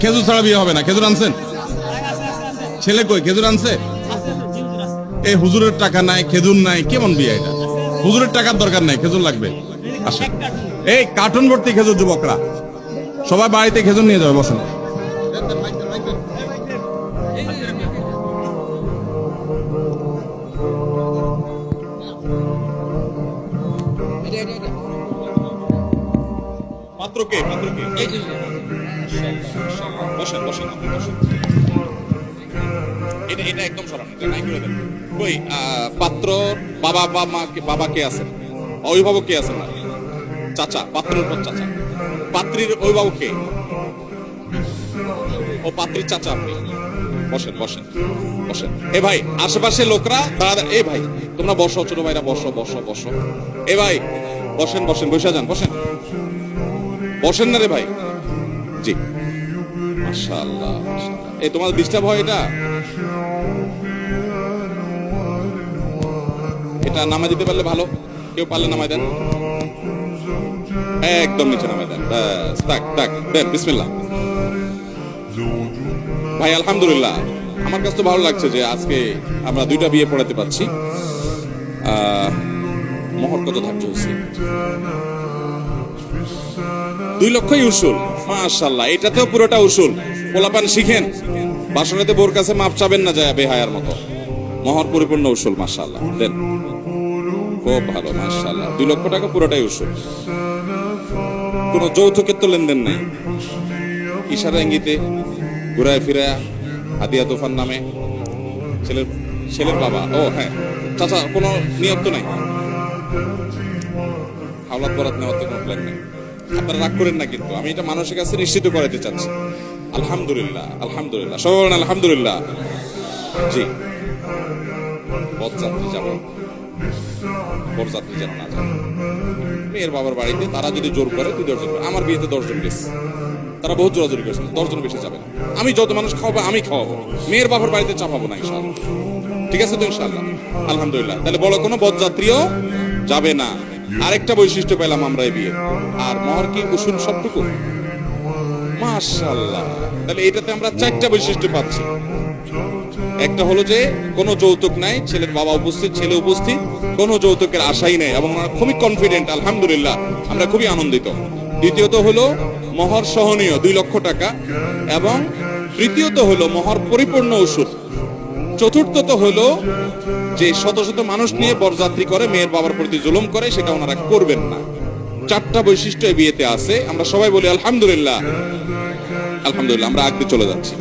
খেজুর ছাড়া বিয়ে হবে না। খেজুর আনছেন? ছেলে কই? খেজুর আনছে? এই হুজুরের টাকা নাই, খেজুর নাই, কেমন বিয়ে এটা? হুজুরের টাকার দরকার নাই, খেজুর লাগবে। আসেন, এই কার্টুন ভর্তি খেজুর, যুবকরা সবাই বাড়িতে খেজুর নিয়ে যাবে। বসেন। পাত্র কে? পাত্র কে? বসেন বসেন, আপনি বসেন। এটা এটা একদম সরান, এটা নাই করে দেন। কই পাত্র বাবা বা মা, বাবা কে আছেন? অভিভাবক কে আছেন? না চাচা, পাত্রের পর চাচা। পাত্রীর অভিভাবক কে? ও পাত্রীর চাচা আপনি। বসেন বসেন বসেন। এ ভাই, আশেপাশে লোকরা দাঁড়া। এ ভাই তোমরা বসো, ছোট ভাইরা বসো বসো বসো। এ ভাই বসেন বসেন, বসে যান, বসেন। বসেন না রে ভাই। জি মাশাআল্লাহ। এই তোমাদের ডিস্টার্ব হয় এটা? এটা নামায় দিতে পারলে ভালো, কেউ পারলে নামায় দেন, একদম নিচে নামায় দেন। ব্যাস, তাক তাক দেন, বিসমিল্লাহ। ভাই আলহামদুলিল্লাহ, আমার কাছে তো ভালো লাগছে যে আজকে আমরা দুইটা বিয়ে পড়াতে পারছি। মোহর কত ধার্য হয়েছে? 2 লক্ষই উসুল। মাশাআল্লাহ, এটাতেও পুরোটা উসুল। পোলাপান শিখেন, বাসরাতে বোর কাছে মাপ চাবেন না যায় বেহায়ার মতো। মোহর পরিপূর্ণ উসুল। মাশাআল্লাহ, দেন, খুব ভালো। মাশাআল্লাহ, 2 লক্ষ টাকা পুরোটাই উসুল। কোনো যৌতুকের তো লেনদেন নাই। ইশারা ইঙ্গিতে ঘুরায় ফিরায় হাদিয়া তুফান নামে ছেলের বাবা। ও হ্যাঁ, চাচা কোনো নিয়ত তো নাই, হাওলাত বরাত নেওয়ার তো কোনো প্ল্যান নেই। আপনারা রাগ করেন না, কিন্তু আমি এটা মানুষের কাছে নিশ্চিত করাতে চাচ্ছি। আলহামদুলিল্লাহ আলহামদুলিল্লাহ, সবাই বলেন আলহামদুলিল্লাহ। জি, বরযাত্রী যাব, বরযাত্রী যেন না যায়। মেয়ের বাবার বাড়িতে তারা যদি জোর করে 2 জন, আমার বিয়েতে 10 জন গেছে, তারা বহুত জোরাজোরি করেছে, 10 জন বেশি যাবে না। আমি যত মানুষ খাওয়াবো আমি খাওয়াবো, মেয়ের বাবার বাড়িতে চাপাবো না ইনশাআল্লাহ। ঠিক আছে তো ইনশাআল্লাহ? আলহামদুলিল্লাহ। তাহলে বড় কোনো বরযাত্রীও যাবে না। আরেকটা বৈশিষ্ট্য পেলাম আমরা এই বিয়ে। আর মোহর কি উসুল সবটুকু? মাশাআল্লাহ, তাহলে এটাতে আমরা 4টা বৈশিষ্ট্য পাচ্ছি। একটা হলো যে কোনো যৌতুক নাই, ছেলের বাবা উপস্থিত, ছেলে উপস্থিত, কোনো যৌতুকের আশাই নেই, এবং আমরা খুবই কনফিডেন্ট। আলহামদুলিল্লাহ, আমরা খুবই আনন্দিত। দ্বিতীয়ত হলো মোহর সহনীয় 2 লক্ষ টাকা, এবং তৃতীয়ত হলো মোহর পরিপূর্ণ উসুল। চতুর্থত হলো যে শত শত মানুষ নিয়ে বরযাত্রী করে মেয়ের বাবার প্রতি জুলুম করে, সেটা ওনারা করবেন না। 4টা বৈশিষ্ট্য এই বিয়েতে আছে। আমরা সবাই বলি আলহামদুলিল্লাহ। আলহামদুলিল্লাহ, আমরা আগে চলে যাচ্ছি।